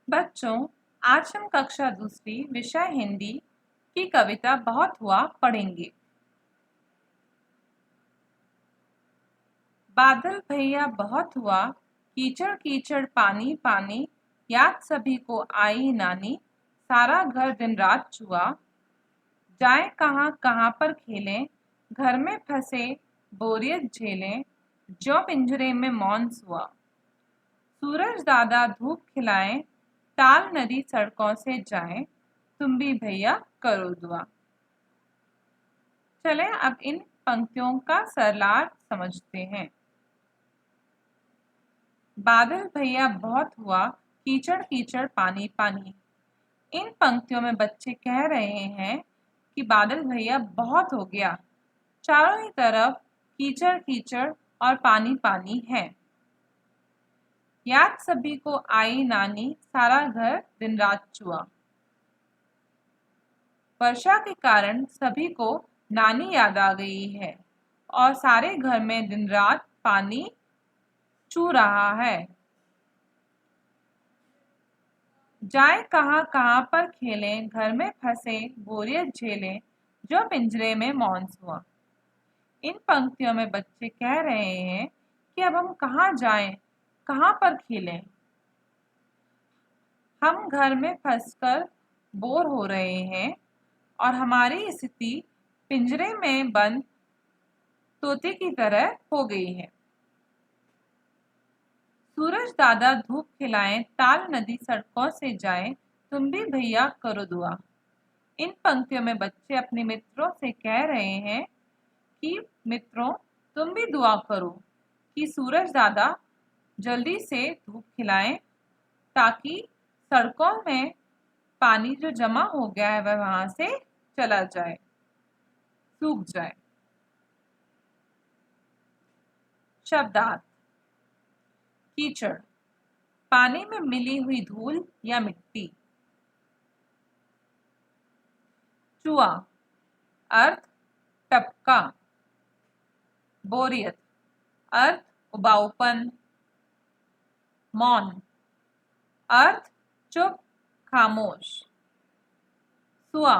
बच्चों, आज हम कक्षा दूसरी विषय हिंदी की कविता बहुत हुआ पढ़ेंगे। बादल भैया बहुत हुआ, कीचड़ कीचड़ पानी पानी, याद सभी को आई नानी, सारा घर दिन रात चुआ, जाए कहाँ कहाँ पर खेलें, घर में फंसे बोरियत झेलें, जो पिंजरे में मौन हुआ। सूरज दादा धूप खिलाएं, ताल नदी सड़कों से जाएं, तुम भी भैया करो दुआ। चलें अब इन पंक्तियों का सरलार्थ समझते हैं। बादल भैया बहुत हुआ, कीचड़ कीचड़ पानी पानी। इन पंक्तियों में बच्चे कह रहे हैं कि बादल भैया बहुत हो गया, चारों ही तरफ कीचड़ कीचड़ और पानी पानी है। याद सभी को आई नानी, सारा घर दिन रात चुआ। वर्षा के कारण सभी को नानी याद आ गई है और सारे घर में दिन रात पानी चू रहा है। जाए कहाँ कहाँ पर खेलें, घर में फंसे बोरियत झेलें, जो पिंजरे में मौन हुआ। इन पंक्तियों में बच्चे कह रहे हैं कि अब हम कहाँ जाएं, कहाँ पर खेलें। हम घर में फंसकर बोर हो रहे हैं और हमारी स्थिति पिंजरे में बंद तोते की तरह हो गई है। सूरज दादा धूप खिलाएं, ताल नदी सड़कों से जाएं, तुम भी भैया करो दुआ। इन पंक्तियों में बच्चे अपने मित्रों से कह रहे हैं कि मित्रों, तुम भी दुआ करो कि सूरज दादा जल्दी से धूप खिलाएं, ताकि सड़कों में पानी जो जमा हो गया है वह वहां से चला जाए, सूख जाए। शब्दार्थ। कीचड़, पानी में मिली हुई धूल या मिट्टी। चुआ, अर्थ टपका। बोरियत, अर्थ उबाऊपन। मौन, अर्थ चुप, खामोश। सुआ,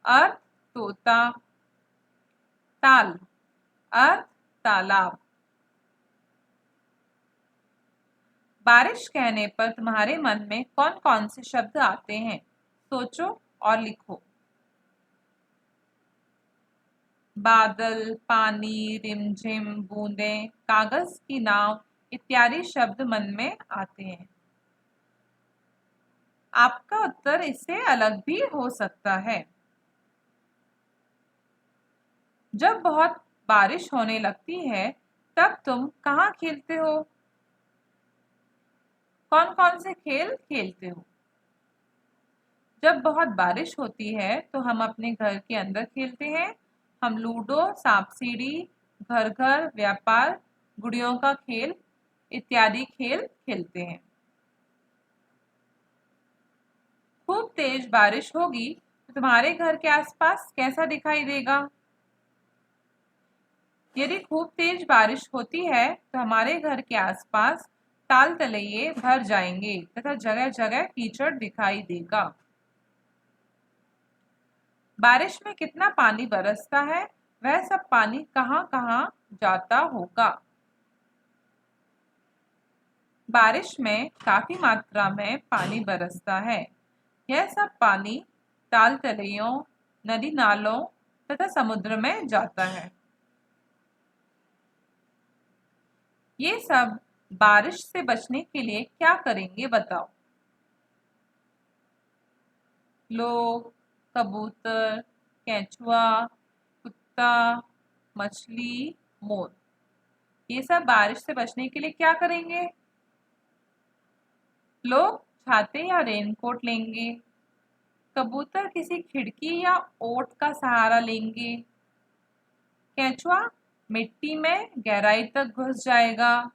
अर्थ तोता। ताल, अर्थ तालाब। बारिश कहने पर तुम्हारे मन में कौन कौन से शब्द आते हैं? सोचो और लिखो। बादल, पानी, रिमझिम, बूंदें, कागज की नाव इत्यादि शब्द मन में आते हैं। आपका उत्तर इससे अलग भी हो सकता है। जब बहुत बारिश होने लगती है तब तुम कहाँ खेलते हो? कौन कौन से खेल खेलते हो? जब बहुत बारिश होती है तो हम अपने घर के अंदर खेलते हैं। हम लूडो, सांप सीढ़ी, घर घर, व्यापार, गुड़ियों का खेल इत्यादि खेल खेलते हैं। खूब तेज बारिश होगी तो तुम्हारे घर के आसपास कैसा दिखाई देगा? यदि खूब तेज बारिश होती है तो हमारे घर के आसपास ताल तलैये भर जाएंगे तथा जगह जगह कीचड़ दिखाई देगा। बारिश में कितना पानी बरसता है, वह सब पानी कहाँ कहाँ जाता होगा? बारिश में काफी मात्रा में पानी बरसता है। यह सब पानी ताल तलैयों, नदी नालों तथा समुद्र में जाता है। ये सब बारिश से बचने के लिए क्या करेंगे बताओ? लोग, कबूतर, केंचुआ, कुत्ता, मछली, मोर, ये सब बारिश से बचने के लिए क्या करेंगे? लोग छाते या रेनकोट लेंगे। कबूतर किसी खिड़की या ओट का सहारा लेंगे। केंचुआ मिट्टी में गहराई तक घुस जाएगा।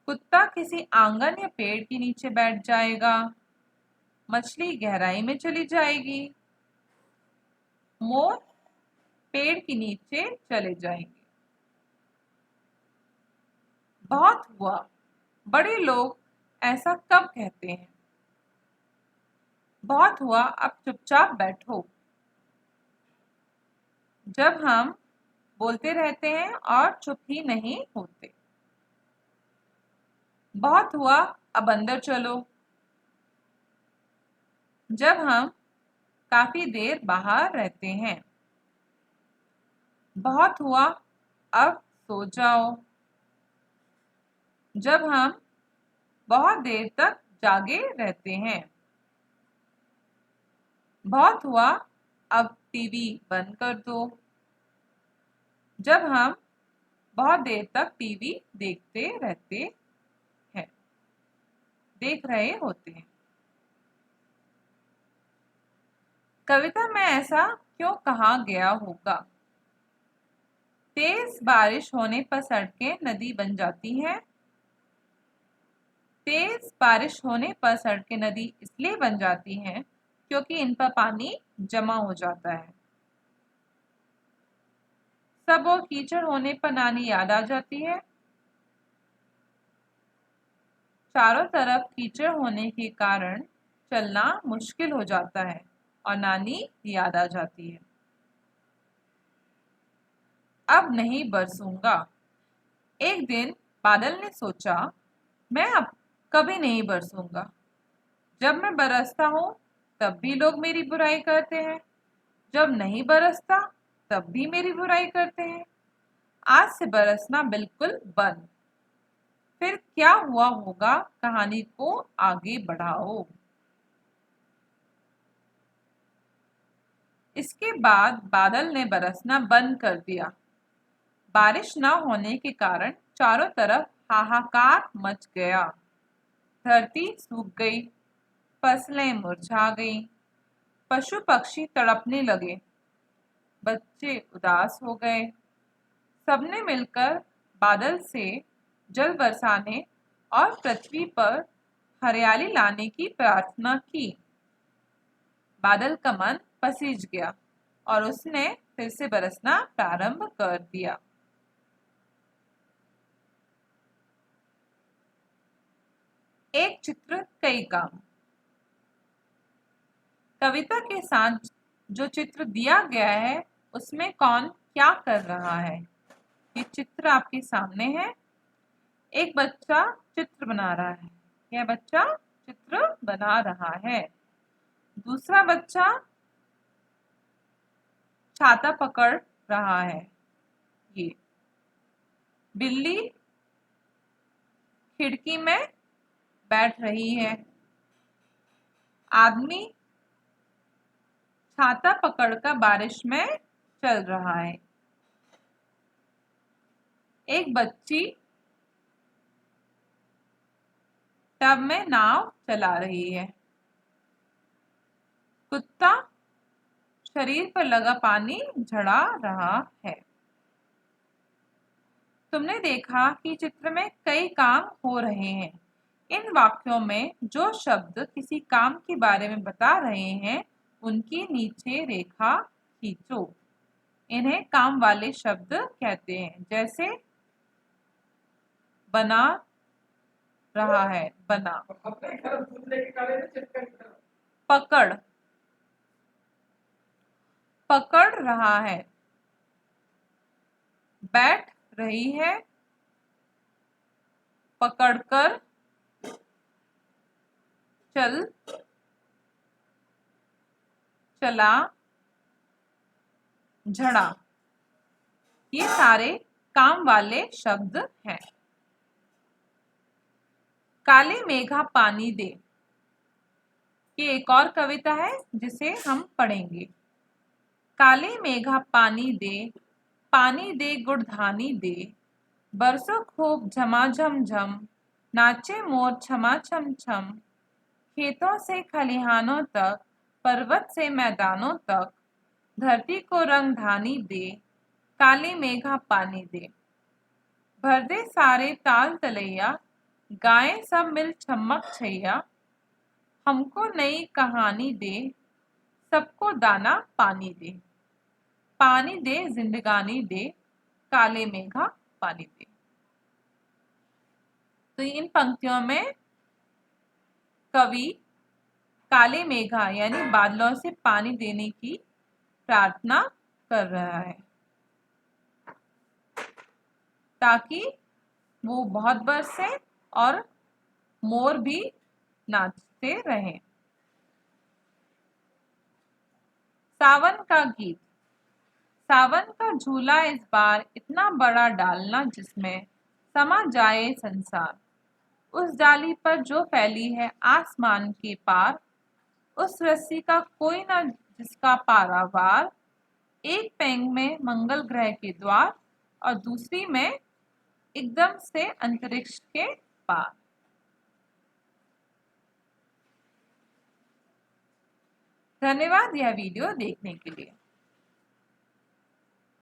कुत्ता किसी आंगन या पेड़ के नीचे बैठ जाएगा। मछली गहराई में चली जाएगी। मोर पेड़ के नीचे चले जाएंगे। बहुत हुआ, बड़े लोग ऐसा कब कहते हैं? बहुत हुआ, अब चुपचाप बैठो। जब हम बोलते रहते हैं और चुप ही नहीं होते। बहुत हुआ, अब अंदर चलो। जब हम काफी देर बाहर रहते हैं। बहुत हुआ, अब सो जाओ। जब हम बहुत देर तक जागे रहते हैं। बहुत हुआ, अब टीवी बंद कर दो। जब हम बहुत देर तक टीवी देखते रहते हैं, देख रहे होते हैं। कविता में ऐसा क्यों कहा गया होगा? तेज बारिश होने पर सड़कें नदी बन जाती हैं। तेज बारिश होने पर सड़कें नदी इसलिए बन जाती हैं क्योंकि इन पर पानी जमा हो जाता है। सब और कीचड़ होने पर नानी याद आ जाती है। चारों तरफ कीचड़ होने के कारण चलना मुश्किल हो जाता है और नानी याद आ जाती है। अब नहीं बरसूंगा। एक दिन बादल ने सोचा, मैं अब कभी नहीं बरसूंगा। जब मैं बरसता हूँ तब भी लोग मेरी बुराई करते हैं, जब नहीं बरसता तब भी मेरी बुराई करते हैं। आज से बरसना बिल्कुल बंद। फिर क्या हुआ होगा, कहानी को आगे बढ़ाओ। इसके बाद बादल ने बरसना बंद कर दिया। बारिश न होने के कारण चारों तरफ हाहाकार मच गया। धरती सूख गई, फसलें मुरझा गईं, पशु पक्षी तड़पने लगे, बच्चे उदास हो गए। सबने मिलकर बादल से जल बरसाने और पृथ्वी पर हरियाली लाने की प्रार्थना की। बादल का मन पसीज गया और उसने फिर से बरसना प्रारंभ कर दिया। एक चित्र कई काम। कविता के साथ जो चित्र दिया गया है उसमें कौन क्या कर रहा है? ये चित्र आपके सामने है। एक बच्चा चित्र बना रहा है। यह बच्चा चित्र बना रहा है। दूसरा बच्चा छाता पकड़ रहा है। ये बिल्ली खिड़की में बैठ रही है। आदमी छाता पकड़कर बारिश में चल रहा है। एक बच्ची टब में नाव चला रही है। कुत्ता शरीर पर लगा पानी झड़ा रहा है। तुमने देखा कि चित्र में कई काम हो रहे हैं। इन वाक्यों में जो शब्द किसी काम के बारे में बता रहे हैं उनकी नीचे रेखा खींचो। इन्हें काम वाले शब्द कहते हैं। जैसे बना रहा है, बना। पकड़, पकड़ रहा है। बैठ रही है, पकड़कर। चल, चला, झड़ा। ये सारे काम वाले शब्द हैं। काले मेघा पानी दे, ये एक और कविता है जिसे हम पढ़ेंगे। काले मेघा पानी दे गुड़धानी दे, बरसों खूब झमाझम झम, नाचे मोर छमा छम छम। खेतों से खलिहानों तक, पर्वत से मैदानों तक, धरती को रंग धानी दे, काले मेघा पानी दे। भर दे सारे ताल तलैया, गाएं सब मिल छमक छैया। हमको नई कहानी दे, सबको दाना पानी दे। पानी दे जिंदगानी दे, काले मेघा पानी दे। तो इन पंक्तियों में कवि काले मेघा यानी बादलों से पानी देने की प्रार्थना कर रहा है ताकि वो बहुत बरसे और मोर भी नाचते रहें। सावन का गीत। सावन का झूला इस बार इतना बड़ा डालना जिसमें समा जाए संसार। उस डाली पर जो फैली है आसमान के पार, उस रस्सी का कोई न जिसका पारावार। एक पैंग में मंगल ग्रह के द्वार और दूसरी में एकदम से अंतरिक्ष के पार। धन्यवाद यह वीडियो देखने के लिए।